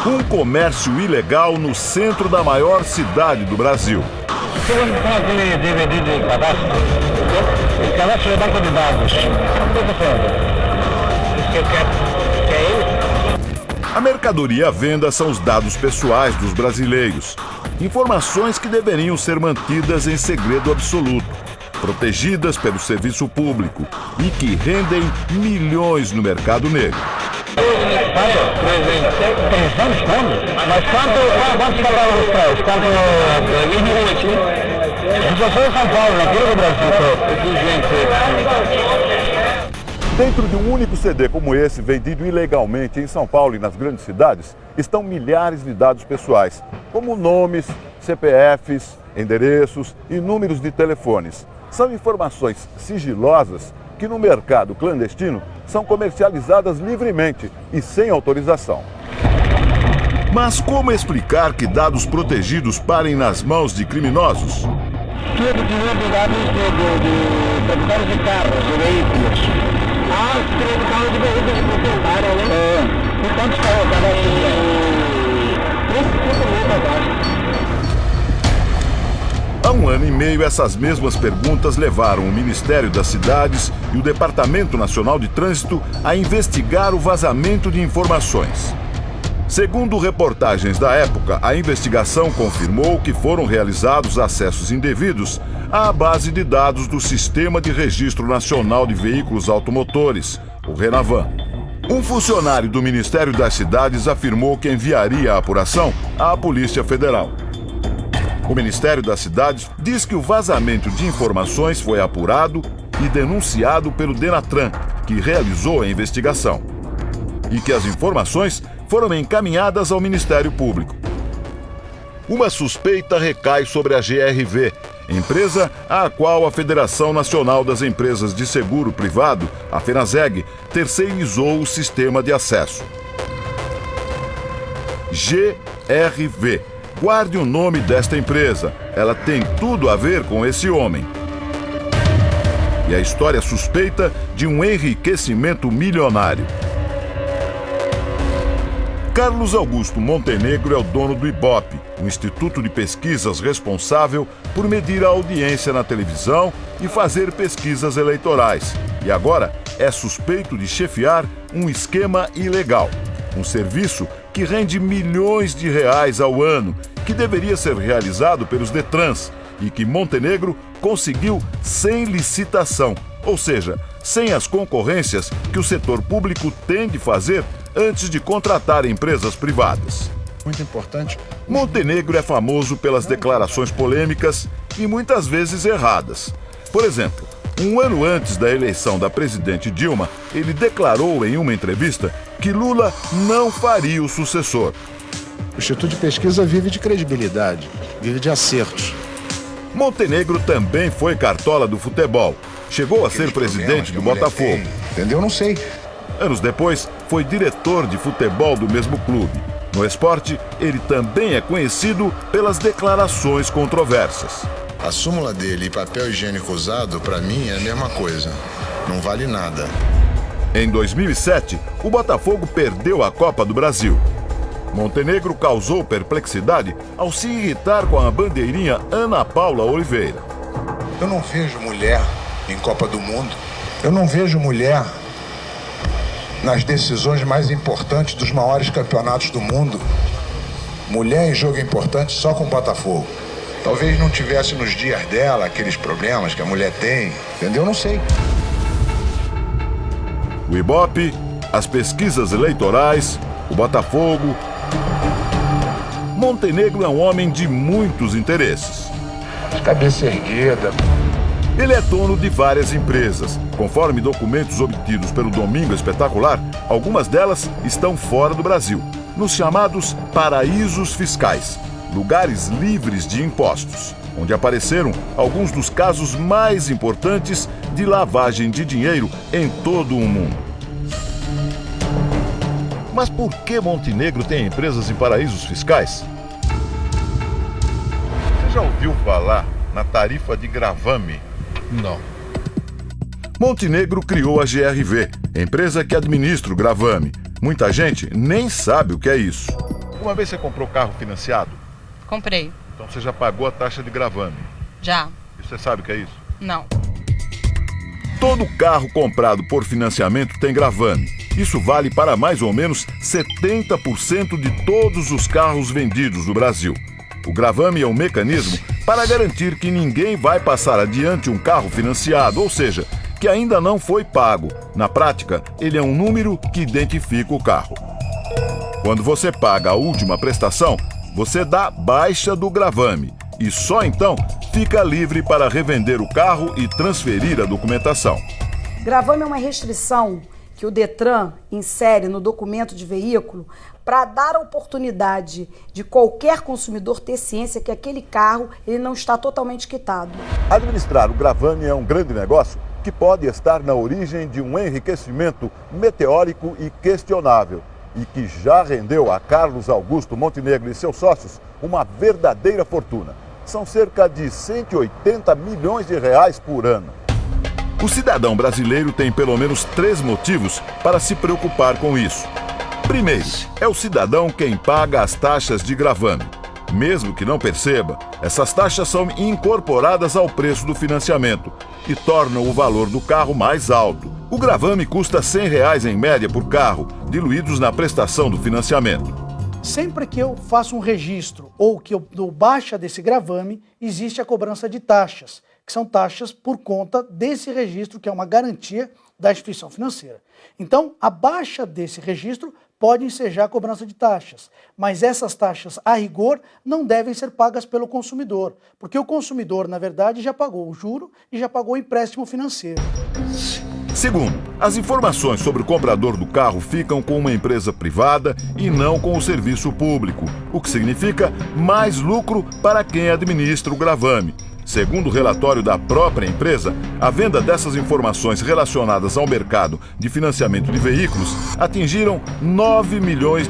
Um comércio ilegal no centro da maior cidade do Brasil. Você não tem aquele DVD de cadastro? Esse cadastro é banco de dados. Isso que eu quero. Que é isso? A mercadoria à venda são os dados pessoais dos brasileiros. Informações que deveriam ser mantidas em segredo absoluto, protegidas pelo serviço público e que rendem milhões no mercado negro. 3 anos quando? Mas quanto pagaram os prédios? Quanto? Eu sou em São Paulo, não quero o Brasil. Dentro de um único CD como esse, vendido ilegalmente em São Paulo e nas grandes cidades, estão milhares de dados pessoais, como nomes, CPFs, endereços e números de telefones. São informações sigilosas que no mercado clandestino são comercializadas livremente e sem autorização. Mas como explicar que dados protegidos parem nas mãos de criminosos? Tudo que é dados de proprietários de carros, de veículos. Tem de carro de veículos que proprietário, né? E quantos carros Há um ano e meio, essas mesmas perguntas levaram o Ministério das Cidades e o Departamento Nacional de Trânsito a investigar o vazamento de informações. Segundo reportagens da época, a investigação confirmou que foram realizados acessos indevidos à base de dados do Sistema de Registro Nacional de Veículos Automotores, o Renavan. Um funcionário do Ministério das Cidades afirmou que enviaria a apuração à Polícia Federal. O Ministério das Cidades diz que o vazamento de informações foi apurado e denunciado pelo Denatran, que realizou a investigação, e que as informações foram encaminhadas ao Ministério Público. Uma suspeita recai sobre a GRV, empresa à qual a Federação Nacional das Empresas de Seguro Privado, a FENASEG, terceirizou o sistema de acesso. GRV. Guarde o nome desta empresa. Ela tem tudo a ver com esse homem. E a história suspeita de um enriquecimento milionário. Carlos Augusto Montenegro é o dono do Ibope, um instituto de pesquisas responsável por medir a audiência na televisão e fazer pesquisas eleitorais. E agora é suspeito de chefiar um esquema ilegal. Um serviço que rende milhões de reais ao ano, que deveria ser realizado pelos Detrans e que Montenegro conseguiu sem licitação, ou seja, sem as concorrências que o setor público tem de fazer antes de contratar empresas privadas. Muito importante. Montenegro é famoso pelas declarações polêmicas e muitas vezes erradas. Por exemplo, um ano antes da eleição da presidente Dilma, ele declarou em uma entrevista que Lula não faria o sucessor. O Instituto de Pesquisa vive de credibilidade, vive de acertos. Montenegro também foi cartola do futebol. Chegou a ser presidente do Botafogo. Entendeu? Não sei. Anos depois, foi diretor de futebol do mesmo clube. No esporte, ele também é conhecido pelas declarações controversas. A súmula dele e papel higiênico usado, para mim, é a mesma coisa. Não vale nada. Em 2007, o Botafogo perdeu a Copa do Brasil. Montenegro causou perplexidade ao se irritar com a bandeirinha Ana Paula Oliveira. Eu não vejo mulher em Copa do Mundo. Eu não vejo mulher nas decisões mais importantes dos maiores campeonatos do mundo. Mulher em jogo importante só com o Botafogo. Talvez não tivesse nos dias dela aqueles problemas que a mulher tem. Entendeu? Não sei. O Ibope, as pesquisas eleitorais, o Botafogo. Montenegro é um homem de muitos interesses. Cabeça erguida. Ele é dono de várias empresas. Conforme documentos obtidos pelo Domingo Espetacular, algumas delas estão fora do Brasil, nos chamados paraísos fiscais, lugares livres de impostos, onde apareceram alguns dos casos mais importantes de lavagem de dinheiro em todo o mundo. Mas por que Montenegro tem empresas em paraísos fiscais? Você já ouviu falar na tarifa de gravame? Não. Montenegro criou a GRV, empresa que administra o gravame. Muita gente nem sabe o que é isso. Alguma vez você comprou carro financiado? Comprei. Então você já pagou a taxa de gravame? Já. E você sabe o que é isso? Não. Todo carro comprado por financiamento tem gravame. Isso vale para mais ou menos 70% de todos os carros vendidos no Brasil. O gravame é um mecanismo para garantir que ninguém vai passar adiante um carro financiado, ou seja, que ainda não foi pago. Na prática, ele é um número que identifica o carro. Quando você paga a última prestação, você dá baixa do gravame e só então fica livre para revender o carro e transferir a documentação. Gravame é uma restrição que o Detran insere no documento de veículo para dar a oportunidade de qualquer consumidor ter ciência que aquele carro ele não está totalmente quitado. Administrar o gravame é um grande negócio que pode estar na origem de um enriquecimento meteórico e questionável e que já rendeu a Carlos Augusto Montenegro e seus sócios uma verdadeira fortuna. São cerca de 180 milhões de reais por ano. O cidadão brasileiro tem pelo menos 3 motivos para se preocupar com isso. Primeiro, é o cidadão quem paga as taxas de gravame. Mesmo que não perceba, essas taxas são incorporadas ao preço do financiamento e tornam o valor do carro mais alto. O gravame custa R$ 100 em média por carro, diluídos na prestação do financiamento. Sempre que eu faço um registro ou que eu dou baixa desse gravame, existe a cobrança de taxas, que são taxas por conta desse registro, que é uma garantia da instituição financeira. Então, a baixa desse registro pode ensejar a cobrança de taxas, mas essas taxas, a rigor, não devem ser pagas pelo consumidor, porque o consumidor, na verdade, já pagou o juro e já pagou o empréstimo financeiro. Segundo, as informações sobre o comprador do carro ficam com uma empresa privada e não com o serviço público, o que significa mais lucro para quem administra o gravame. Segundo o relatório da própria empresa, a venda dessas informações relacionadas ao mercado de financiamento de veículos atingiram R$ 9 milhões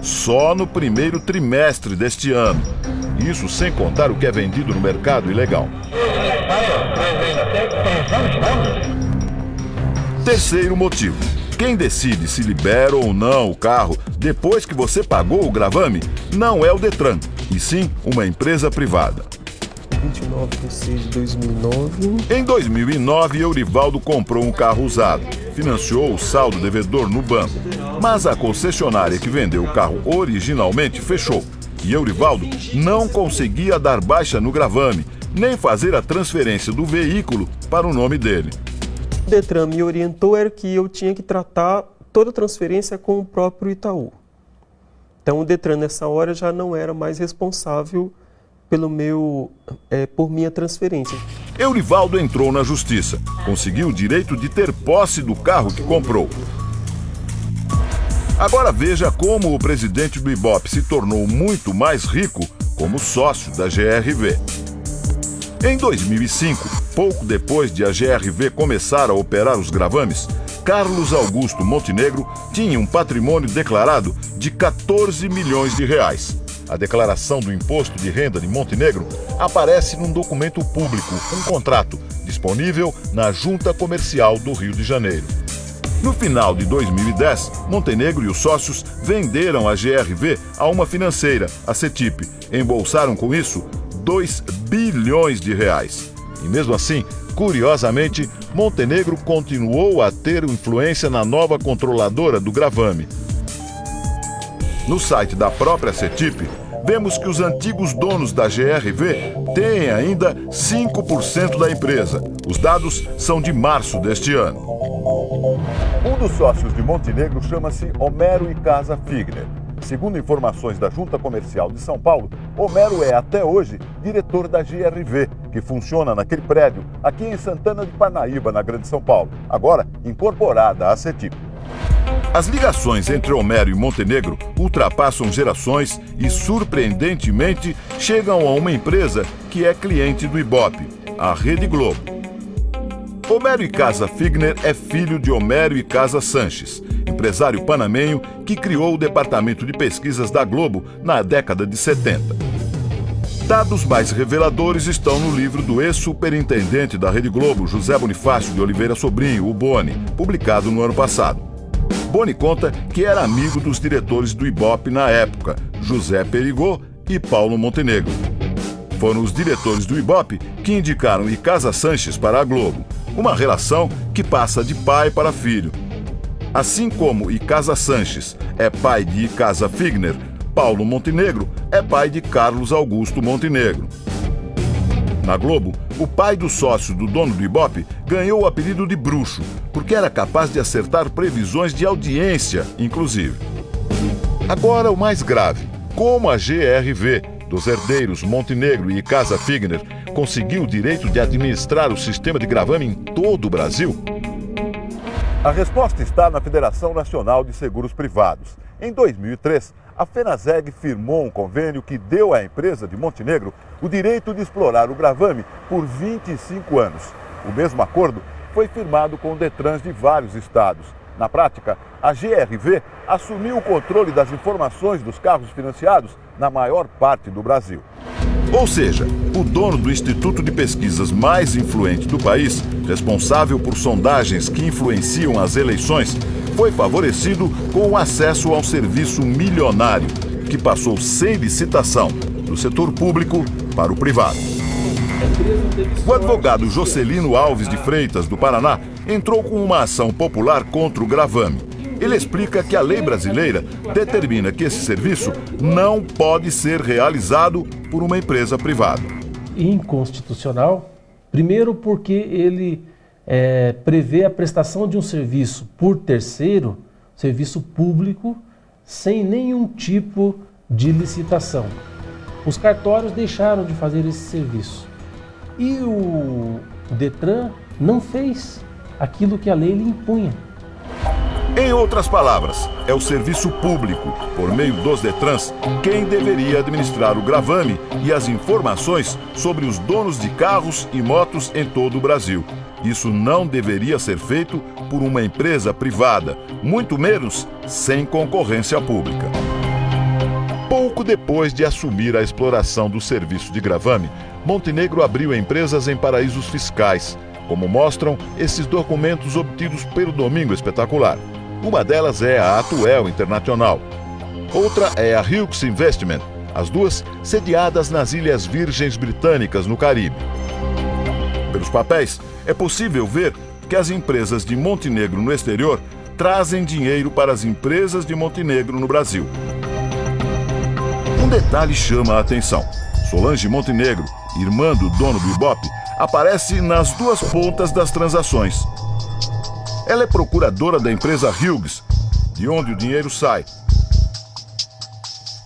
só no primeiro trimestre deste ano. Isso sem contar o que é vendido no mercado ilegal. Terceiro motivo. Quem decide se libera ou não o carro depois que você pagou o gravame não é o Detran, e sim uma empresa privada. 29 de 6 de 2009. Em 2009, Eurivaldo comprou um carro usado, financiou o saldo devedor no banco, mas a concessionária que vendeu o carro originalmente fechou e Eurivaldo não conseguia dar baixa no gravame, nem fazer a transferência do veículo para o nome dele. O Detran me orientou era que eu tinha que tratar toda a transferência com o próprio Itaú. Então o Detran nessa hora já não era mais responsável por minha transferência. Eurivaldo entrou na justiça, conseguiu o direito de ter posse do carro que comprou. Agora veja como o presidente do Ibope se tornou muito mais rico como sócio da GRV. Em 2005, pouco depois de a GRV começar a operar os gravames, Carlos Augusto Montenegro tinha um patrimônio declarado de R$ 14 milhões. A declaração do imposto de renda de Montenegro aparece num documento público, um contrato, disponível na Junta Comercial do Rio de Janeiro. No final de 2010, Montenegro e os sócios venderam a GRV a uma financeira, a CETIP. Embolsaram com isso R$ 2 bilhões. E mesmo assim, curiosamente, Montenegro continuou a ter influência na nova controladora do gravame. No site da própria CETIP, vemos que os antigos donos da GRV têm ainda 5% da empresa. Os dados são de março deste ano. Um dos sócios de Montenegro chama-se Homero Icasa Figner. Segundo informações da Junta Comercial de São Paulo, Homero é até hoje diretor da GRV, que funciona naquele prédio aqui em Santana de Parnaíba, na Grande São Paulo, agora incorporada à CETIP. As ligações entre Homero e Montenegro ultrapassam gerações e, surpreendentemente, chegam a uma empresa que é cliente do Ibope, a Rede Globo. Homero Icasa Figner é filho de Homero Icasa Sanches, empresário panamenho que criou o departamento de pesquisas da Globo na década de 70. Dados mais reveladores estão no livro do ex-superintendente da Rede Globo, José Bonifácio de Oliveira Sobrinho, o Boni, publicado no ano passado. Boni conta que era amigo dos diretores do Ibope na época, José Perigô e Paulo Montenegro. Foram os diretores do Ibope que indicaram Icasa Sanches para a Globo, uma relação que passa de pai para filho. Assim como Icasa Sanches é pai de Icasa Figner, Paulo Montenegro é pai de Carlos Augusto Montenegro. Na Globo, o pai do sócio do dono do Ibope ganhou o apelido de bruxo, porque era capaz de acertar previsões de audiência, inclusive. Agora o mais grave, como a GRV, dos herdeiros Montenegro e Icasa Figner, conseguiu o direito de administrar o sistema de gravame em todo o Brasil? A resposta está na Federação Nacional de Seguros Privados. Em 2003, a FENASEG firmou um convênio que deu à empresa de Montenegro o direito de explorar o gravame por 25 anos. O mesmo acordo foi firmado com Detrans de vários estados. Na prática, a GRV assumiu o controle das informações dos carros financiados na maior parte do Brasil. Ou seja, o dono do instituto de pesquisas mais influente do país, responsável por sondagens que influenciam as eleições, foi favorecido com o acesso a um serviço milionário, que passou sem licitação, do setor público para o privado. O advogado Jocelino Alves de Freitas, do Paraná, entrou com uma ação popular contra o gravame. Ele explica que a lei brasileira determina que esse serviço não pode ser realizado por uma empresa privada. Inconstitucional, primeiro porque ele prevê a prestação de um serviço por terceiro, serviço público, sem nenhum tipo de licitação. Os cartórios deixaram de fazer esse serviço. E o Detran não fez aquilo que a lei lhe impunha. Em outras palavras, é o serviço público, por meio dos Detrans, quem deveria administrar o gravame e as informações sobre os donos de carros e motos em todo o Brasil. Isso não deveria ser feito por uma empresa privada, muito menos sem concorrência pública. Pouco depois de assumir a exploração do serviço de gravame, Montenegro abriu empresas em paraísos fiscais, como mostram esses documentos obtidos pelo Domingo Espetacular. Uma delas é a Atuel Internacional. Outra é a Hughes Investment, as duas sediadas nas Ilhas Virgens Britânicas, no Caribe. Pelos papéis, é possível ver que as empresas de Montenegro no exterior trazem dinheiro para as empresas de Montenegro no Brasil. Um detalhe chama a atenção. Solange Montenegro, irmã do dono do Ibope, aparece nas duas pontas das transações. Ela é procuradora da empresa Hughes, de onde o dinheiro sai,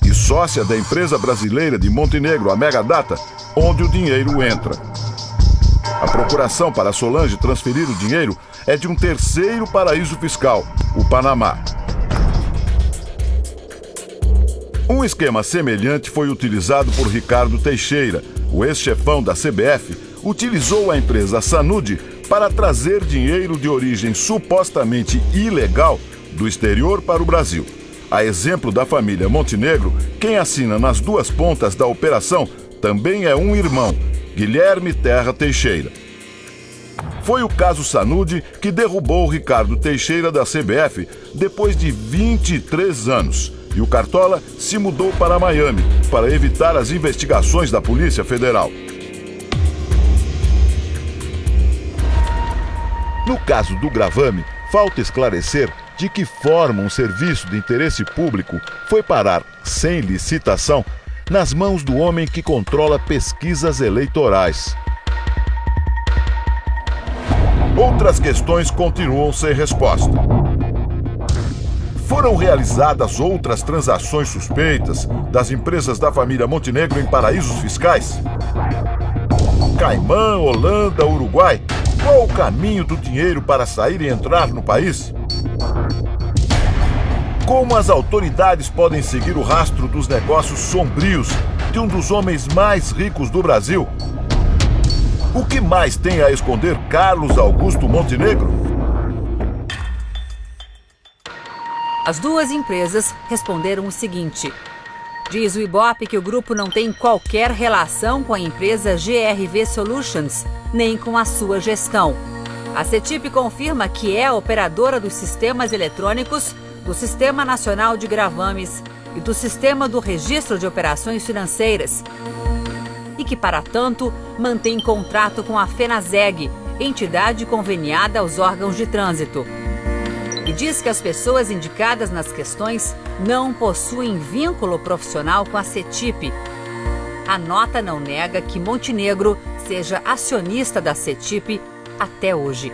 e sócia da empresa brasileira de Montenegro, a Megadata, onde o dinheiro entra. A procuração para Solange transferir o dinheiro é de um terceiro paraíso fiscal, o Panamá. Um esquema semelhante foi utilizado por Ricardo Teixeira. O ex-chefão da CBF utilizou a empresa Sanud para trazer dinheiro de origem supostamente ilegal do exterior para o Brasil. A exemplo da família Montenegro, quem assina nas duas pontas da operação também é um irmão, Guilherme Terra Teixeira. Foi o caso Sanud que derrubou Ricardo Teixeira da CBF depois de 23 anos. E o Cartola se mudou para Miami para evitar as investigações da Polícia Federal. No caso do gravame, falta esclarecer de que forma um serviço de interesse público foi parar, sem licitação, nas mãos do homem que controla pesquisas eleitorais. Outras questões continuam sem resposta. Foram realizadas outras transações suspeitas das empresas da família Montenegro em paraísos fiscais? Caimã, Holanda, Uruguai? Qual o caminho do dinheiro para sair e entrar no país? Como as autoridades podem seguir o rastro dos negócios sombrios de um dos homens mais ricos do Brasil? O que mais tem a esconder Carlos Augusto Montenegro? As duas empresas responderam o seguinte: diz o Ibope que o grupo não tem qualquer relação com a empresa GRV Solutions, nem com a sua gestão. A CETIP confirma que é a operadora dos sistemas eletrônicos, do Sistema Nacional de Gravames e do Sistema do Registro de Operações Financeiras. E que, para tanto, mantém contrato com a FENASEG, entidade conveniada aos órgãos de trânsito. E diz que as pessoas indicadas nas questões não possuem vínculo profissional com a CETIP. A nota não nega que Montenegro seja acionista da CETIP até hoje.